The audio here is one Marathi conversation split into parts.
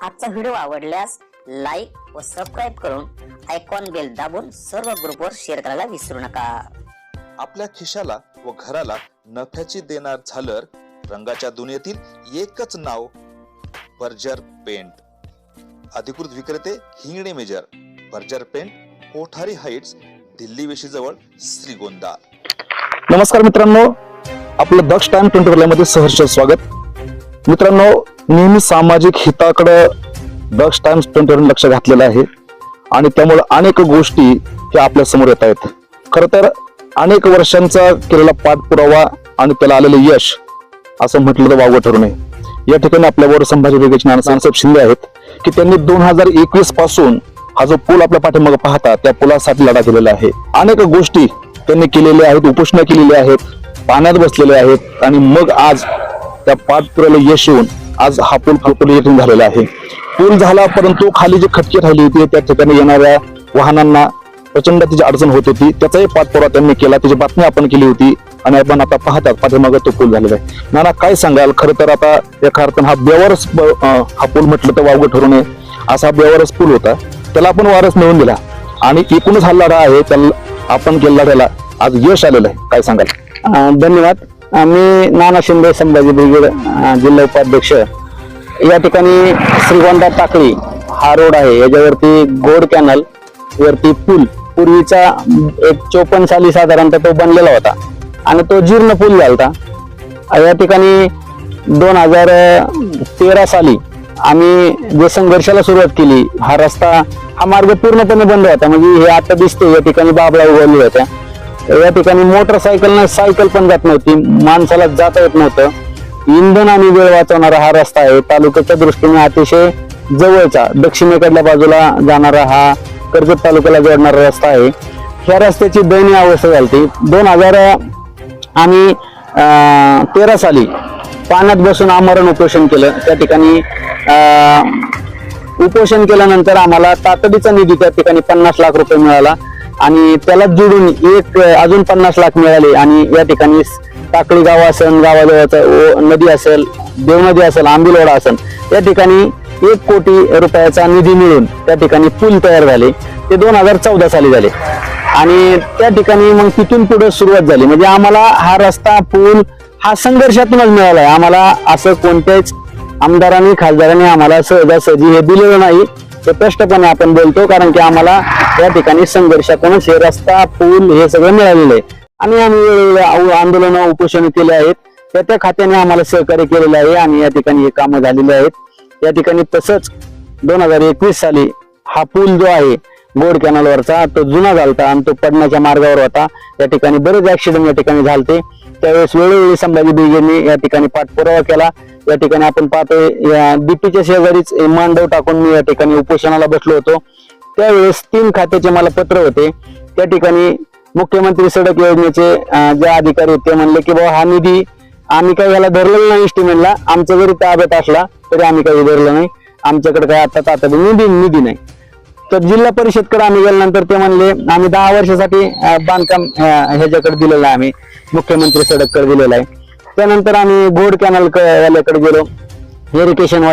आजचा व्हिडिओ आवडल्यास लाईक व सबस्क्राईब करून आयकॉन बेल दाबून सर्व ग्रुपवर शेअर करायला विसरू नका। आपल्या खिशाला व घराला नफ्याची देणार झालर रंगाच्या दुनियेतील एकच नाव बर्जर पेंट। अधिकृत विक्रेते हिंगणे मेजर, Berger paint, Kothari heights, Delhi वेशीजवळ, श्रीगोंदा। नमस्कार मित्रांनो, आपलं दक्ष टाइम 24 मध्ये सहर्ष स्वागत। मित्रांनो, नेहमी सामाजिक हिताकडे दक्ष टाइम्स 24 लक्ष घातलेलं आहे आणि त्यामुळे अनेक गोष्टी ह्या आपल्या समोर येत आहेत। खरं तर अनेक वर्षांचा केलेला पाठपुरावा आणि त्याला आलेले यश असं म्हटलं तर वावगं ठरू नये। या ठिकाणी आपल्याबरोबर संभाजी ब्रिगेडचे नानासाहेब शिंदे आहेत की त्यांनी 2021 पासून हा जो पूल आपल्या पाठीमागे पाहता त्या पुलासाठी लढा दिलेला आहे। अनेक गोष्टी त्यांनी केलेल्या आहेत, उपोषणा केलेली आहेत, पाण्यात बसलेले आहेत आणि मग आज त्या पाठपुराव्याला यश येऊन आज हा पूल पूर्ण झालेला आहे। पूल झाला, परंतु खाली जी खटकी राहिली होती त्या ठिकाणी येणाऱ्या वाहनांना प्रचंड त्याची अडचण होत होती, त्याचाही पाठपुरावा त्यांनी केला, त्याची बातमी आपण केली होती आणि आपण आता पाहतात पाठीमागे तो पूल झालेला आहे। नाना, काय सांगाल? खरं तर आता एका अर्थानं हा बेवारस हा पूल म्हटलं तर वावगं ठरू नये असा बेवारस पूल होता, त्याला आपण वारस मिळवून दिला आणि एकूणच हा लढा आहे, त्याला आपण केलेला लढ्याला आज यश आलेलं आहे। काय सांगाल? धन्यवाद। मी नाना शिंदे, संभाजी ब्रिगेड जिल्हा उपाध्यक्ष। या ठिकाणी श्रीगोंदा टाकळी हा रोड आहे, याच्यावरती गोड कॅनल वरती पूल पूर्वीचा एक 54 साली साधारणतः तो बनलेला होता आणि तो जीर्ण पूल झाला। या ठिकाणी 2013 साली आम्ही जे संघर्षाला सुरुवात केली, हा रस्ता हा मार्ग पूर्णपणे बंद होता, म्हणजे हे आता दिसते या ठिकाणी बाबळा उगवल्या होत्या। या ठिकाणी मोटरसायकल सायकल पण जात नव्हती, माणसाला जाता येत नव्हतं। इंधन आणि वेळ वाचवणारा हा रस्ता आहे, तालुक्याच्या दृष्टीने अतिशय जवळचा, दक्षिणेकडल्या बाजूला जाणारा हा कर्जत तालुक्याला जोडणारा रस्ता आहे। ह्या रस्त्याची दयनीय अवस्था झाली। 2013 साली पाण्यात बसून आमरण उपोषण केलं। त्या ठिकाणी उपोषण केल्यानंतर आम्हाला तातडीचा निधी त्या ठिकाणी 50 लाख रुपये मिळाला आणि त्याला जोडून एक अजून 50 लाख मिळाले आणि या ठिकाणी टाकळी गाव असेल, गावाजवळचा नदी असेल, देवनदी असेल, आंबिलवाडा असेल, या ठिकाणी 1 कोटी रुपयाचा निधी मिळून त्या ठिकाणी पूल तयार झाले। ते 2014 साली झाले आणि त्या ठिकाणी मग तिथून पुढे सुरुवात झाली। म्हणजे आम्हाला हा रस्ता पूल हा संघर्षातूनच मिळाला आहे। आम्हाला असं कोणत्याच आमदारांनी खासदारांनी आम्हाला सहजासहजी हे दिलेलं नाही, ते स्पष्टपणे आपण बोलतो, कारण की आम्हाला या ठिकाणी संघर्षातूनच हे रस्ता पूल हे सगळं मिळालेलं आहे आणि आम्ही वेगवेगळे आंदोलन उपोषण केले आहेत, त्या खात्याने आम्हाला सहकार्य केलेलं आहे आणि या ठिकाणी हे कामं झालेली आहेत। या ठिकाणी तसंच 2021 साली हा पूल जो आहे गोड कॅनलवरचा तो जुना झालता आणि तो पडण्याच्या मार्गावर होता। या ठिकाणी बरेच ऍक्सिडेंट या ठिकाणी झालते, त्यावेळेस वेळोवेळी संभाजी ब्रिगेडने या ठिकाणी पाठपुरावा केला। या ठिकाणी आपण पाहतोय या डीपीच्या शेजारीच मांडव टाकून मी या ठिकाणी उपोषणाला बसलो होतो। त्यावेळेस 3 खात्याचे मला पत्र होते। त्या ठिकाणी मुख्यमंत्री सडक योजनेचे जे अधिकारी होते म्हणले की बाबा हा निधी आम्ही काही याला धरलेला नाही, इस्टिमेटला आमचा जरी ताब्यात असला तरी आम्ही काही धरलं नाही, आमच्याकडे काय आता तातडीने निधी नाही। तर जिल्हा परिषदकडे आम्ही गेल्यानंतर ते म्हणले आम्ही 10 वर्षासाठी बांधकाम ह्याच्याकडे दिलेलं आहे, आम्ही मुख्यमंत्री सडककडे दिलेला आहे। त्यानंतर आम्ही गोड कॅनल वाल्याकडे गेलो, इरिगेशन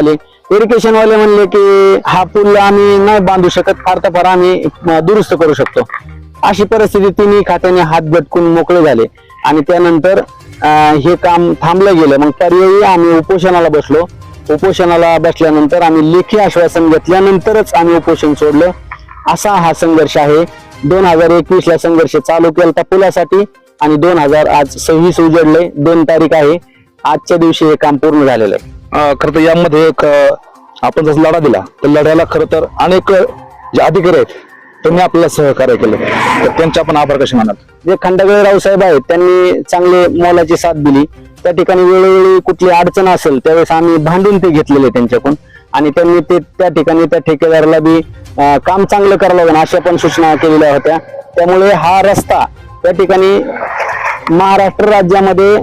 वाले म्हणले की हा पूल आम्ही नाही बांधू शकत, फार तर फार आम्ही दुरुस्त करू शकतो। अशी परिस्थिती 3 खात्याने हात झटकून मोकळे झाले आणि त्यानंतर हे काम थांबलं गेलं। मग पर्यायी आम्ही उपोषणाला बसलो। उपोषणाला बसल्यानंतर आम्ही लेखी आश्वासन घेतल्यानंतरच आम्ही उपोषण सोडलं। असा हा संघर्ष आहे। 2021 ला संघर्ष चालू केला त्या पुलासाठी आणि 2026 उजडले, 2 तारीख आहे, आजच्या दिवशी हे काम पूर्ण झालेलं आहे। खरं तर यामध्ये एक आपण जसं लढा दिला तर लढ्याला खरं तर अनेक जे अधिकारी आहेत त्यांनी आपल्याला सहकार्य केलं, तर त्यांचे आपण आभार कसे मानाल? जे खंडगळे रावसाहेब आहेत त्यांनी चांगले मोलाची साथ दिली। त्या ठिकाणी वेळोवेळी कुठली अडचण असेल त्यावेळेस आम्ही भांडून ते घेतलेले त्यांच्याकडून आणि त्यांनी ते त्या ठिकाणी त्या ठेकेदाराला बी काम चांगलं करायला लागेल अशा पण सूचना केलेल्या होत्या। त्यामुळे हा रस्ता त्या ठिकाणी महाराष्ट्र राज्यामध्ये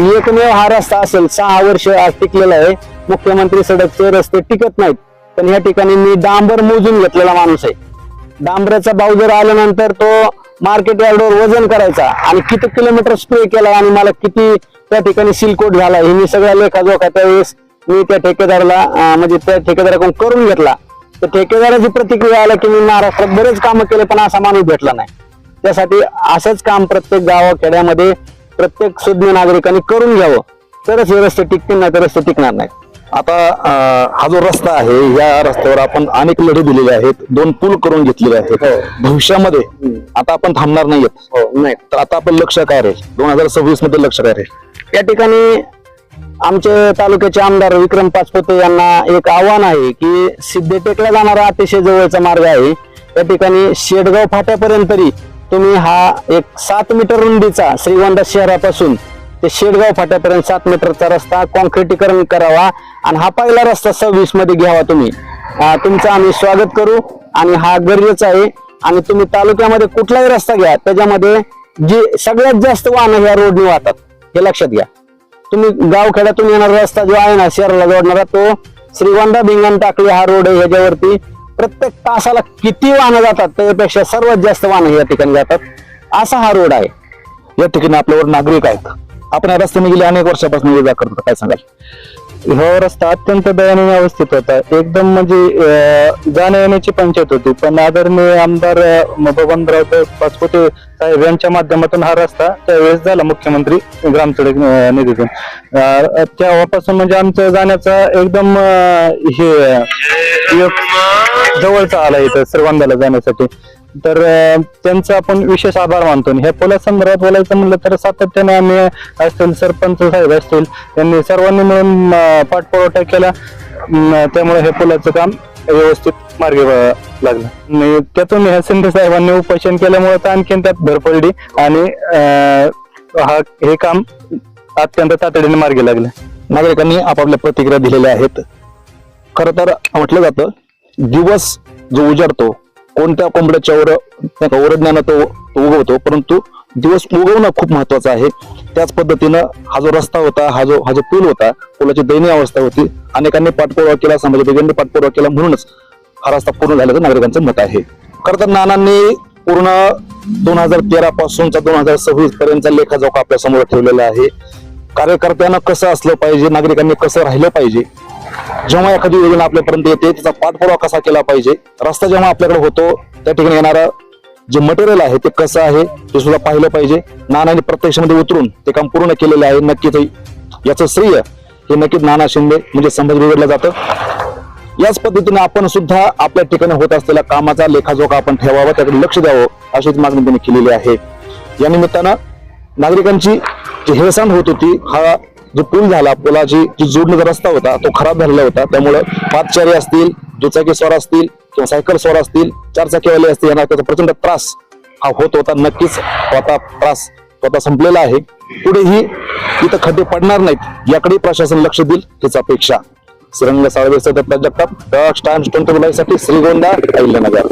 एकमेव हा रस्ता असेल, 6 वर्ष टिकलेला आहे। मुख्यमंत्री सडकचे रस्ते टिकत नाहीत, पण या ठिकाणी मी डांबर मोजून घेतलेला माणूस आहे। डांबराचा भाव जर आल्यानंतर तो मार्केट यार्डवर वजन करायचा आणि किती किलोमीटर स्प्रे केला आणि मला किती त्या ठिकाणी सिलकोट झाला हे मी सगळ्या लेखाजोखा त्यावेळेस मी त्या ठेकेदाराला म्हणजे त्या ठेकेदाराकडून करून घेतला. तर ठेकेदाराची प्रतिक्रिया आला की मी महाराष्ट्रात बरेच कामं केले पण असा माणूस भेटला नाही. त्यासाठी असंच काम प्रत्येक गावाखेड्यामध्ये प्रत्येक सुज्ञ नागरिकांनी करून घ्यावं, तरच हे रस्ते टिकतील, नाही तर रस्ते टिकणार नाहीत. आता हा जो रस्ता आहे या रस्त्यावर आपण अनेक लढे दिलेले आहेत, 2 पूल करून घेतलेले आहेत. भविष्यामध्ये आता आपण थांबणार नाहीयेत. नाही तर आता आपण लक्ष काय राहील 2026 मध्ये लक्ष काय राहील? या ठिकाणी आमचे तालुक्याचे आमदार विक्रम पाचपुते यांना एक आव्हान आहे की सिद्धटेकला जाणारा अतिशय जवळचा मार्ग आहे. या ठिकाणी शेडगाव फाट्यापर्यंत तरी तुम्ही हा एक 7 मीटर रुंदीचा श्रीगोंदा शहरापासून ते शेडगाव फाट्यापर्यंत 7 मीटरचा रस्ता कॉन्क्रिटीकरण करावा आणि हा पहिला रस्ता 26 मध्ये घ्यावा. तुम्ही तुमचं आम्ही स्वागत करू आणि हा गरजेचा आहे. आणि तुम्ही तालुक्यामध्ये कुठलाही रस्ता घ्या, त्याच्यामध्ये जी सगळ्यात जास्त वाहनं ह्या रोडने वाहतात हे लक्षात घ्या. तुम्ही गावखेड्यातून येणारा रस्ता जो आहे ना शहराला जोडणारा, तो श्रीगोंदा भिंगण टाकळी हा रोड आहे. ह्याच्यावरती प्रत्येक तासाला किती वाहनं जातात त्यापेक्षा सर्वात जास्त वाहनं या ठिकाणी जातात, असा हा रोड आहे. या ठिकाणी आपल्यावर नागरिक आहेत. आपण या रस्त्याने गेले अनेक वर्षापासून ये जा करतो, काय सांगाल? हा रस्ता अत्यंत दयनीय अवस्थेत होता. एकदम म्हणजे जाण्या येण्याची पंचायत होती. पण आदरणीय आमदार बबनराव पाचपुते साहेब यांच्या माध्यमातून हा रस्ता त्यावेळेस झाला मुख्यमंत्री ग्रामसडक निधीतून. तेव्हापासून म्हणजे आमचं जाण्याचा एकदम हे जवळचा आला इथं श्रीगोंद्याला जाण्यासाठी. तर त्यांचा आपण विशेष आभार मानतो. ह्या पुलासंदर्भात बोलायचं म्हणलं तर सातत्याने आम्ही असतील, सरपंच साहेब असतील, त्यांनी सर्वांनी मिळून पाठपुरावा केला. त्यामुळे हे पुलाचं काम व्यवस्थित मार्गी लागलं. आणि त्यातून ह्या शिंदे साहेबांनी उपोषण केल्यामुळे तर आणखीन त्यात भर पडली आणि हे काम अत्यंत तातडीने मार्गी लागलं. नागरिकांनी आपापल्या प्रतिक्रिया दिलेल्या आहेत. खर तर म्हटलं जातं दिवस जो उजाडतो कोणत्या कोंबड्याच्या ओरडण्यानं तो उगवतो, परंतु दिवस उगवणं खूप महत्वाचं आहे. त्याच पद्धतीनं हा जो रस्ता होता, हा जो पूल होता, पुलाची दयनीय अवस्था होती. अनेकांनी पाठपुरावा केला, समाजसेवकांनी पाठपुरावा केला, म्हणूनच हा रस्ता पूर्ण झाल्याचं नागरिकांचं मत आहे. खरं तर नानांनी पूर्ण 2013 पासूनचा 2026 पर्यंतचा लेखाजोखा आपल्या समोर ठेवलेला आहे. कार्यकर्त्यांना कसं असलं पाहिजे, नागरिकांनी कसं राहिलं पाहिजे, जेव्हा एखादी योजना आपल्यापर्यंत येते त्याचा पाठपुरावा कसा केला पाहिजे, रस्ता जेव्हा आपल्याकडे होतो त्या ठिकाणी येणारा जे मटेरियल आहे ते कसं आहे ते सुद्धा पाहिलं पाहिजे. नानांनी प्रत्यक्षामध्ये उतरून ते काम पूर्ण केलेलं आहे. नक्कीच याचं श्रेय हे नक्कीच नाना शिंदे म्हणजे संभाजी ब्रिगेडला जातं. याच पद्धतीने आपण सुद्धा आपल्या ठिकाणी होत असलेल्या कामाचा लेखाजोखा आपण ठेवावा, त्याकडे लक्ष द्यावं अशीच मागणी त्यांनी केलेली आहे. या निमित्तानं नागरिकांची जी हेळसांड होत होती, हा जो पूल झाला, पुलाची जी जोडणीचा रस्ता होता तो खराब झालेला होता. त्यामुळे पादचारी असतील, दुचाकी स्वार असतील किंवा सायकल स्वार असतील, 4 चाकीवाले असतील, यांना त्याचा प्रचंड त्रास हा होत होता. नक्कीच त्रास स्वतः संपलेला आहे. पुढेही इथं खड्डे पडणार नाहीत याकडे प्रशासन लक्ष देईल हीच अपेक्षा. श्रीरंग साळवे, दत्ता जगताप, डॉक्स टाइम्स 24 साठी श्रीगोंदा, अहिल्यानगर.